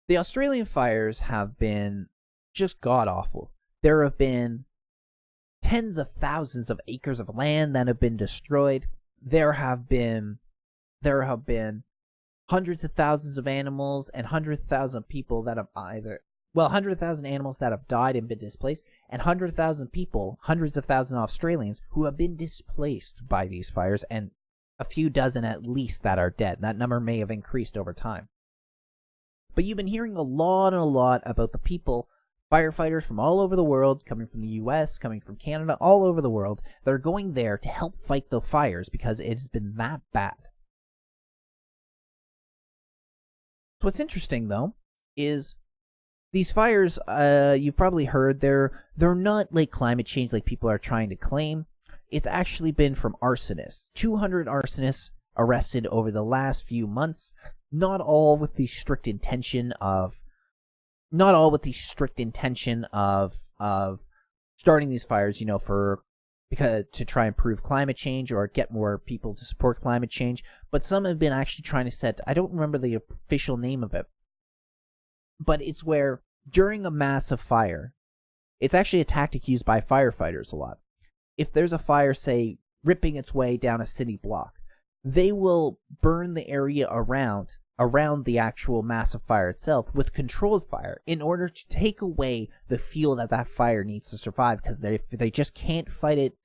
The Australian fires have been just god-awful. There have been tens of thousands of acres of land that have been destroyed. There have been hundreds of thousands of animals and hundreds of thousands of people that have 100,000 animals that have died and been displaced, and 100,000 people, hundreds of thousands of Australians who have been displaced by these fires, and a few dozen at least that are dead. That number may have increased over time. But you've been hearing a lot about the people, firefighters from all over the world, coming from the US, coming from Canada, all over the world, that are going there to help fight the fires because it's been that bad. So what's interesting, though, is these fires, you've probably heard, they're not like climate change like people are trying to claim. It's actually been from arsonists. 200 arsonists arrested over the last few months, not all with the strict intention of starting these fires, because to try and improve climate change or get more people to support climate change, but some have been actually trying to set, I don't remember the official name of it, but it's where during a massive fire, it's actually a tactic used by firefighters a lot. If there's a fire, say, ripping its way down a city block, they will burn the area around the actual massive fire itself with controlled fire in order to take away the fuel that fire needs to survive, because they just can't fight it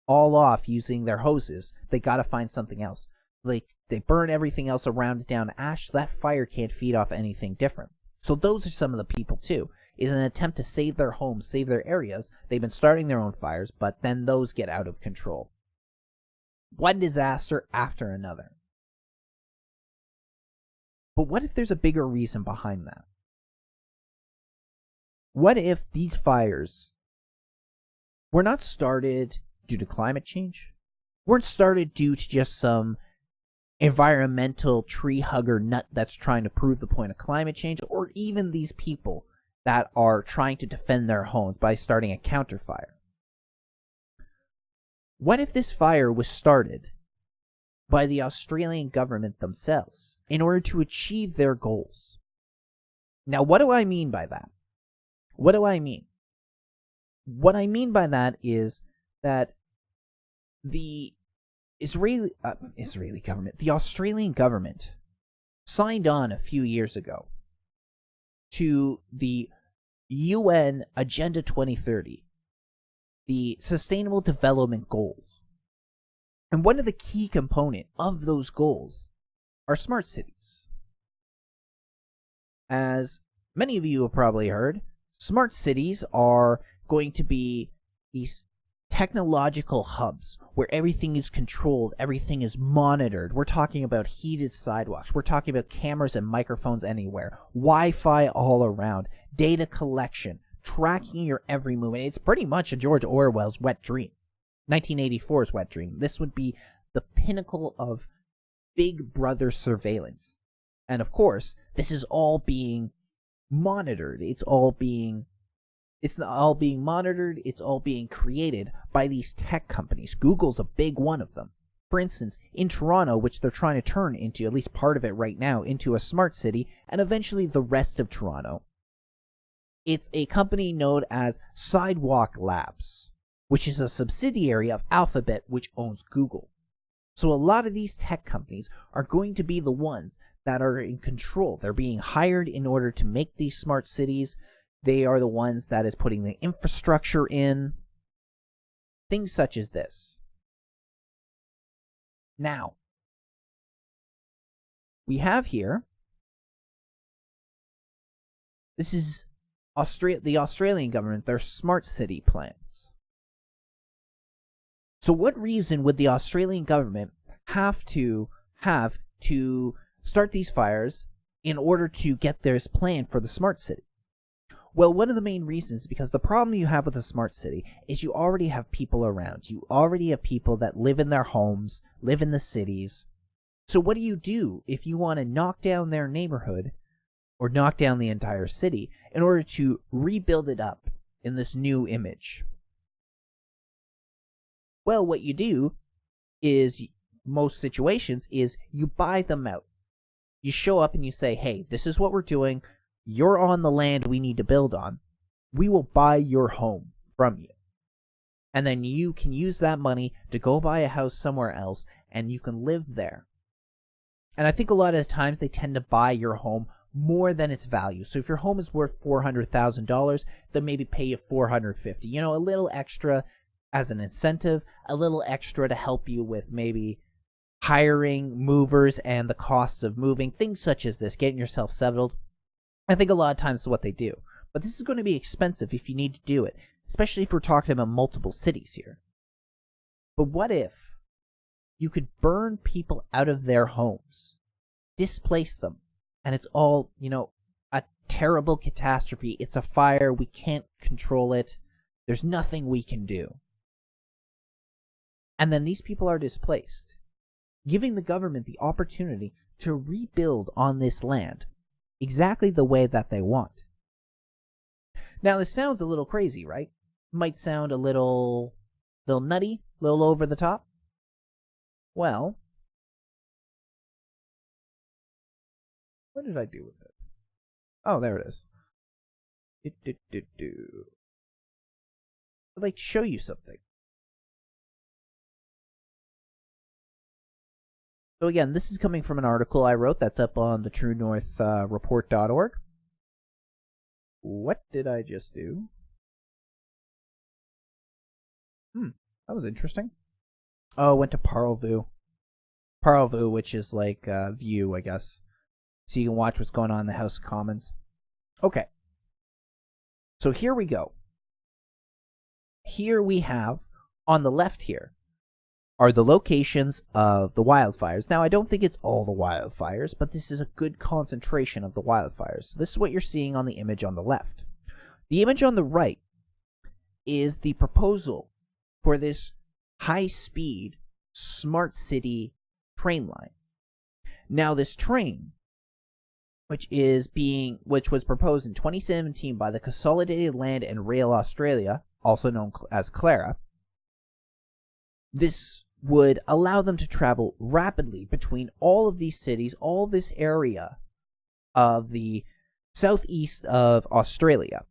all off using their hoses. They got to find something else. They burn everything else around it down to ash, so that fire can't feed off anything different. So those are some of the people too. Is an attempt to save their homes, save their areas. They've been starting their own fires, but then those get out of control. One disaster after another. But what if there's a bigger reason behind that? What if these fires were not started due to climate change? Weren't started due to just some environmental tree hugger nut that's trying to prove the point of climate change, or even these people that are trying to defend their homes by starting a counterfire? What if this fire was started by the Australian government themselves in order to achieve their goals? Now, what do I mean by that? What do I mean? What I mean by that is that the Israeli government, the Australian government, signed on a few years ago to the UN Agenda 2030, the Sustainable Development Goals. And one of the key components of those goals are smart cities. As many of you have probably heard, smart cities are going to be these technological hubs where everything is controlled, everything is monitored. We're talking about heated sidewalks. We're talking about cameras and microphones anywhere, Wi-Fi all around, data collection, tracking your every movement. It's pretty much a George Orwell's wet dream. 1984's wet dream. This would be the pinnacle of Big Brother surveillance. And of course, this is all being monitored. It's all being monitored. It's all being created by these tech companies. Google's a big one of them. For instance, in Toronto, which they're trying to turn into, at least part of it right now, into a smart city, and eventually the rest of Toronto, it's a company known as Sidewalk Labs, which is a subsidiary of Alphabet, which owns Google. So a lot of these tech companies are going to be the ones that are in control. They're being hired in order to make these smart cities. They are the ones that is putting the infrastructure in. Things such as this. Now, we have here, this is the Australian government, their smart city plans. So what reason would the Australian government have to start these fires in order to get their plan for the smart city? Well, one of the main reasons is because the problem you have with a smart city is you already have people around. You already have people that live in their homes, live in the cities. So what do you do if you want to knock down their neighborhood or knock down the entire city in order to rebuild it up in this new image? Well, what you do is, most situations, is you buy them out. You show up and you say, hey, this is what we're doing. you're on the land we need to build on. We will buy your home from you. And then you can use that money to go buy a house somewhere else, and you can live there. And I think a lot of the times they tend to buy your home more than its value. So if your home is worth $400,000, they'll maybe pay you $450,000. You know, a little extra as an incentive, a little extra to help you with maybe hiring movers and the costs of moving, things such as this, getting yourself settled. I think a lot of times is what they do. But this is going to be expensive if you need to do it, especially if we're talking about multiple cities here. But what if you could burn people out of their homes, displace them, and it's all, you know, a terrible catastrophe. It's a fire. We can't control it. There's nothing we can do. And then these people are displaced, giving the government the opportunity to rebuild on this land exactly the way that they want. Now, this sounds a little crazy, right? Might sound a little nutty, a little over the top. Well, what did I do with it? Oh, there it is. I'd like to show you something. So again, this is coming from an article I wrote that's up on the TrueNorthReport.org. What did I just do? That was interesting. Oh, I went to Parlview. Parlview, which is like View, I guess. So you can watch what's going on in the House of Commons. Okay. So here we go. Here we have, on the left here, are the locations of the wildfires. Now, I don't think it's all the wildfires, but this is a good concentration of the wildfires. So this is what you're seeing on the image on the left. The image on the right is the proposal for this high-speed smart city train line. Now, this train, which was proposed in 2017 by the Consolidated Land and Rail Australia, also known as CLARA, this would allow them to travel rapidly between all of these cities, all this area of the southeast of Australia.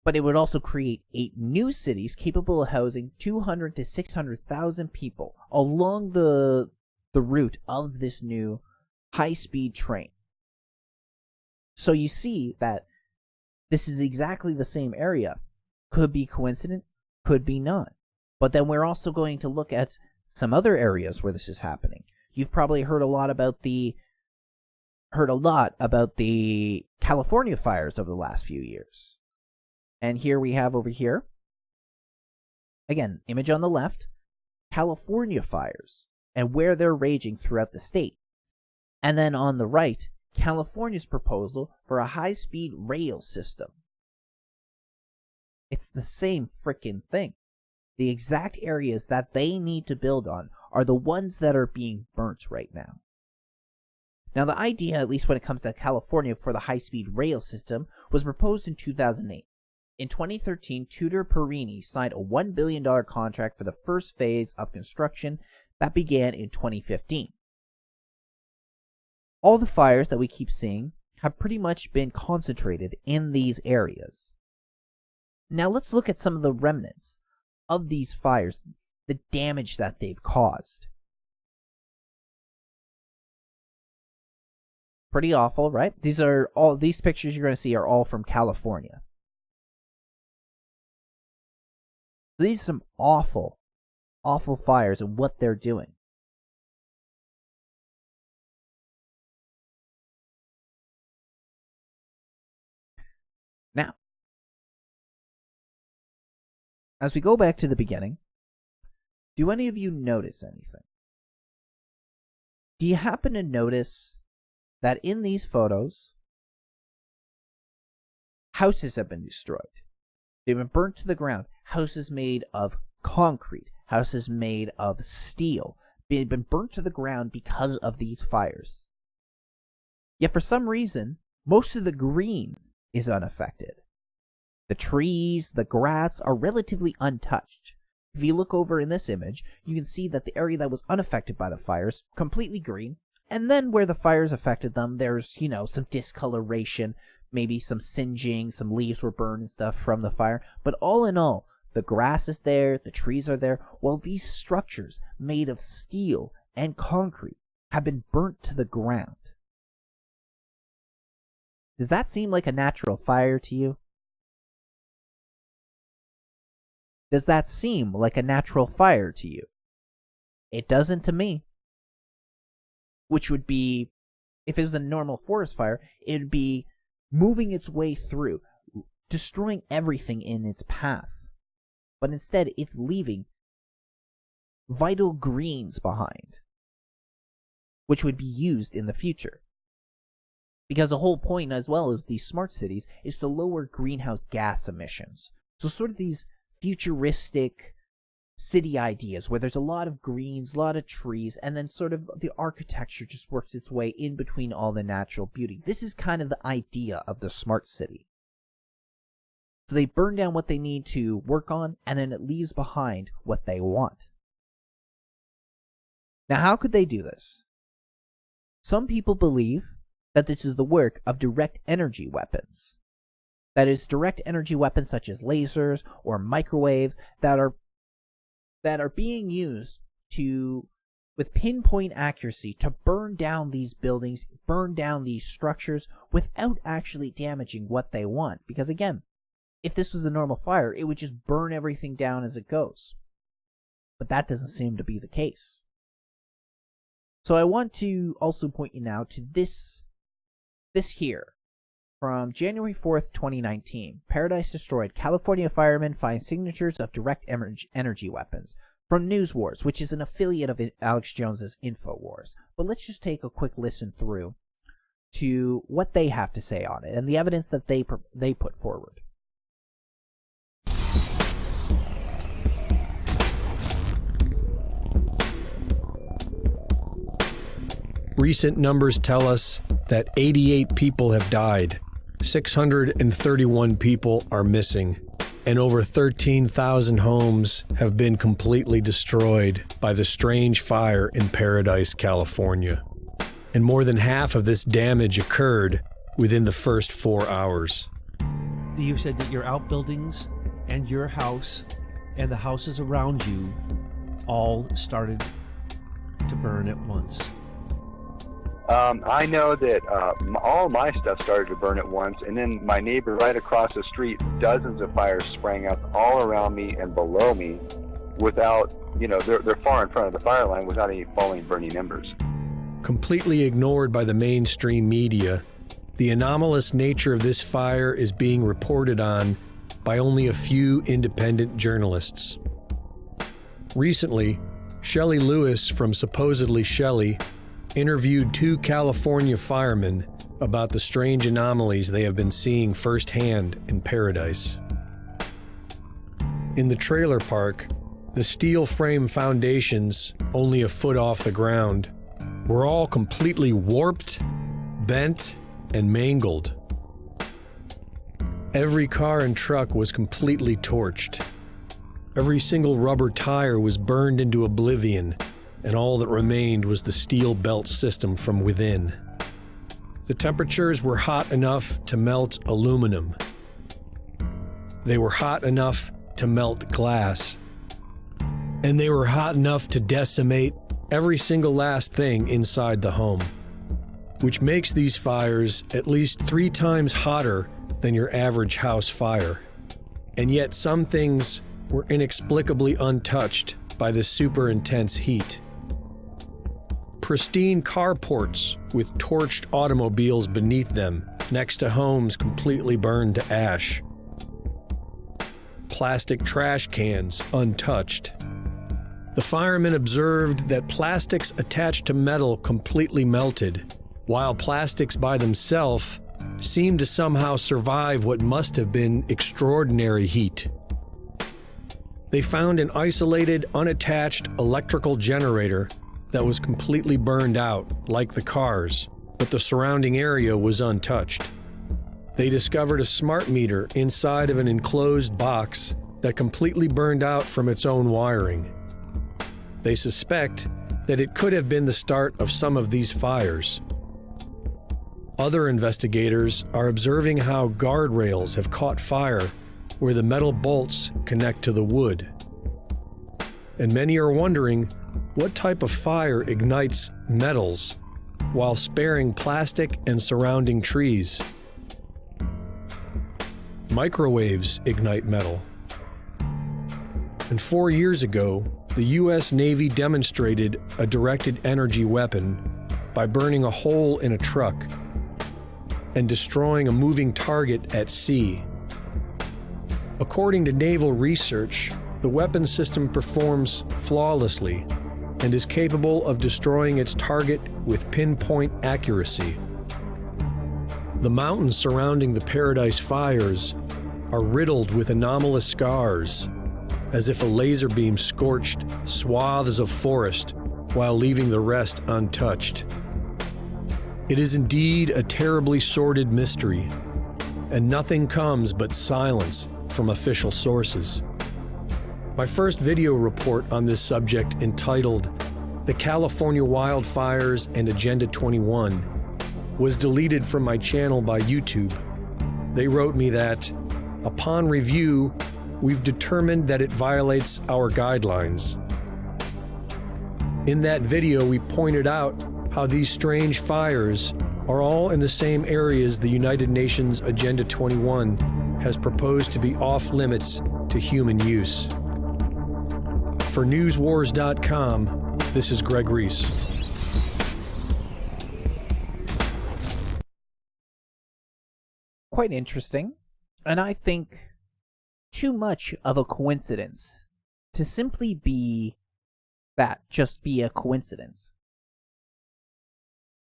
But it would also create 8 new cities capable of housing 200 to 600,000 people along the route of this new high-speed train. So you see that this is exactly the same area. Could be coincident, could be not. But then we're also going to look at some other areas where this is happening. You've probably heard a lot about the California fires over the last few years. And here we have over here, again, image on the left, California fires and where they're raging throughout the state. And then on the right, California's proposal for a high-speed rail system. It's the same frickin' thing. The exact areas that they need to build on are the ones that are being burnt right now. Now, the idea, at least when it comes to California, for the high-speed rail system was proposed in 2008. In 2013, Tutor Perini signed a $1 billion contract for the first phase of construction that began in 2015. All the fires that we keep seeing have pretty much been concentrated in these areas. Now, let's look at some of the remnants of these fires, the damage that they've caused. Pretty awful, right? These pictures you're going to see are all from California. These are some awful, awful fires and what they're doing. Now, as we go back to the beginning, do any of you notice anything? Do you happen to notice that in these photos, houses have been destroyed? They've been burnt to the ground. Houses made of concrete, houses made of steel. They've been burnt to the ground because of these fires. Yet for some reason, most of the green is unaffected. The trees, the grass are relatively untouched. If you look over in this image, you can see that the area that was unaffected by the fires, completely green, and then where the fires affected them, there's, some discoloration, maybe some singeing, some leaves were burned and stuff from the fire. But all in all, the grass is there, the trees are there, while these structures made of steel and concrete have been burnt to the ground. Does that seem like a natural fire to you? Does that seem like a natural fire to you? It doesn't to me. Which would be, if it was a normal forest fire, it would be moving its way through, destroying everything in its path. But instead, it's leaving vital greens behind, which would be used in the future. Because the whole point, as well as these smart cities, is to lower greenhouse gas emissions. So sort of these futuristic city ideas where there's a lot of greens, a lot of trees, and then sort of the architecture just works its way in between all the natural beauty. This is kind of the idea of the smart city. So they burn down what they need to work on, and then it leaves behind what they want. Now, how could they do this? Some people believe that this is the work of direct energy weapons. That is, direct energy weapons such as lasers or microwaves that are being used with pinpoint accuracy to burn down these buildings, burn down these structures without actually damaging what they want. Because again, if this was a normal fire, it would just burn everything down as it goes. But that doesn't seem to be the case. So I want to also point you now to this here. From January 4th, 2019, Paradise destroyed. California firemen find signatures of direct energy weapons. From News Wars, which is an affiliate of Alex Jones's InfoWars. But let's just take a quick listen through to what they have to say on it and the evidence that they put forward. Recent numbers tell us that 88 people have died, 631 people are missing, and over 13,000 homes have been completely destroyed by the strange fire in Paradise, California. And more than half of this damage occurred within the first 4 hours. You said that your outbuildings and your house and the houses around you all started to burn at once. I know that all my stuff started to burn at once, and then my neighbor right across the street, dozens of fires sprang up all around me and below me without, they're far in front of the fire line without any falling burning embers. Completely ignored by the mainstream media, the anomalous nature of this fire is being reported on by only a few independent journalists. Recently, Shelley Lewis from Supposedly Shelley interviewed 2 California firemen about the strange anomalies they have been seeing firsthand in Paradise. In the trailer park, the steel frame foundations, only a foot off the ground, were all completely warped, bent, and mangled. Every car and truck was completely torched. Every single rubber tire was burned into oblivion, and all that remained was the steel belt system from within. The temperatures were hot enough to melt aluminum. They were hot enough to melt glass. And they were hot enough to decimate every single last thing inside the home, which makes these fires at least 3 times hotter than your average house fire. And yet some things were inexplicably untouched by the super intense heat. Pristine carports with torched automobiles beneath them, next to homes completely burned to ash. Plastic trash cans untouched. The firemen observed that plastics attached to metal completely melted, while plastics by themselves seemed to somehow survive what must have been extraordinary heat. They found an isolated, unattached electrical generator that was completely burned out, like the cars, but the surrounding area was untouched. They discovered a smart meter inside of an enclosed box that completely burned out from its own wiring. They suspect that it could have been the start of some of these fires. Other investigators are observing how guardrails have caught fire where the metal bolts connect to the wood. And many are wondering what type of fire ignites metals while sparing plastic and surrounding trees. Microwaves ignite metal. And 4 years ago, the U.S. Navy demonstrated a directed energy weapon by burning a hole in a truck and destroying a moving target at sea. According to naval research, the weapon system performs flawlessly and is capable of destroying its target with pinpoint accuracy. The mountains surrounding the Paradise fires are riddled with anomalous scars, as if a laser beam scorched swaths of forest while leaving the rest untouched. It is indeed a terribly sordid mystery, and nothing comes but silence from official sources. My first video report on this subject, entitled "The California Wildfires and Agenda 21, was deleted from my channel by YouTube. They wrote me that, upon review, we've determined that it violates our guidelines. In that video, we pointed out how these strange fires are all in the same areas the United Nations Agenda 21 has proposed to be off limits to human use. For newswars.com, this is Greg Reese. Quite interesting, and I think too much of a coincidence to simply be that, just be a coincidence.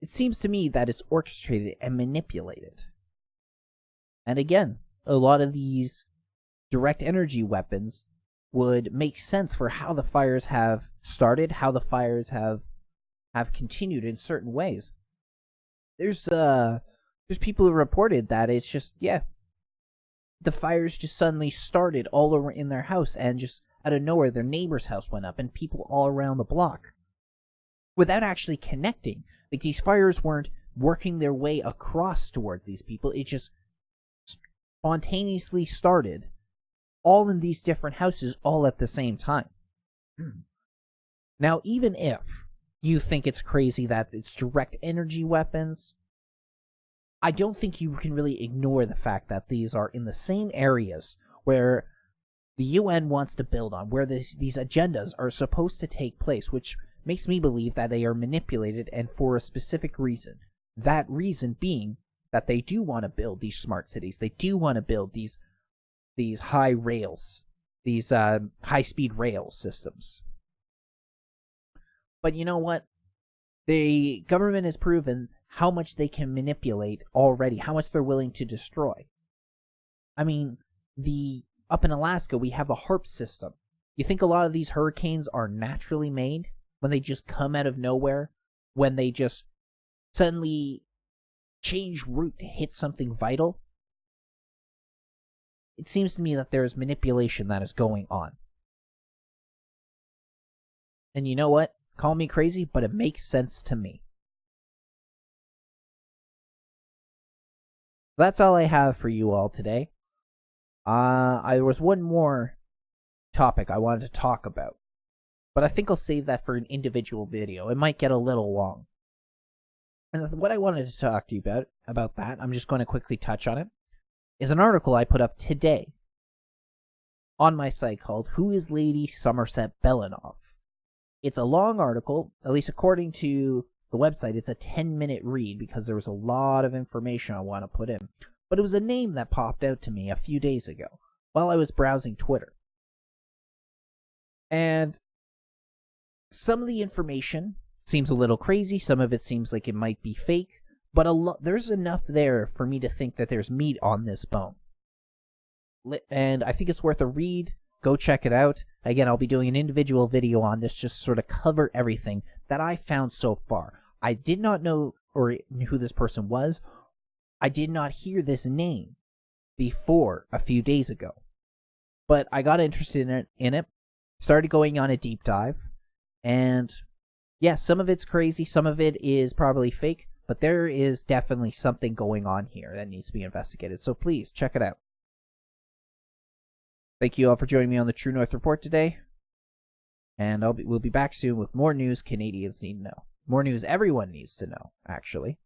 It seems to me that it's orchestrated and manipulated. And again, a lot of these direct energy weapons would make sense for how the fires have started, how the fires have continued in certain ways. There's people who reported that it's just, the fires just suddenly started all over in their house, and just out of nowhere their neighbor's house went up and people all around the block, without actually connecting. Like, these fires weren't working their way across towards these people. It just spontaneously started all in these different houses all at the same time. Now, even if you think it's crazy that it's direct energy weapons, I don't think you can really ignore the fact that these are in the same areas where the UN wants to build on, where these agendas are supposed to take place, which makes me believe that they are manipulated and for a specific reason. That reason being that they do want to build these smart cities. They do want to build these high rails, these high-speed rail systems. But you know what? The government has proven how much they can manipulate already, how much they're willing to destroy. I mean, up in Alaska, we have the HARP system. You think a lot of these hurricanes are naturally made? When they just come out of nowhere? When they just suddenly change route to hit something vital? It seems to me that there is manipulation that is going on. And you know what? Call me crazy, but it makes sense to me. That's all I have for you all today. There was one more topic I wanted to talk about, but I think I'll save that for an individual video. It might get a little long. And what I wanted to talk to you about that, I'm just going to quickly touch on it, is an article I put up today on my site called "Who is Lady Somerset Belanoff?" It's a long article, at least according to the website. It's a 10-minute read because there was a lot of information I want to put in. But it was a name that popped out to me a few days ago while I was browsing Twitter. And some of the information seems a little crazy. Some of it seems like it might be fake. But there's enough there for me to think that there's meat on this bone. And I think it's worth a read. Go check it out. Again, I'll be doing an individual video on this, just sort of cover everything that I found so far. I did not know who this person was. I did not hear this name before a few days ago. But I got interested in it, started going on a deep dive, and yeah, some of it's crazy, some of it is probably fake, But there is definitely something going on here that needs to be investigated. So please check it out. Thank you all for joining me on the True North Report today. And we'll be back soon with more news Canadians need to know. More news everyone needs to know, actually.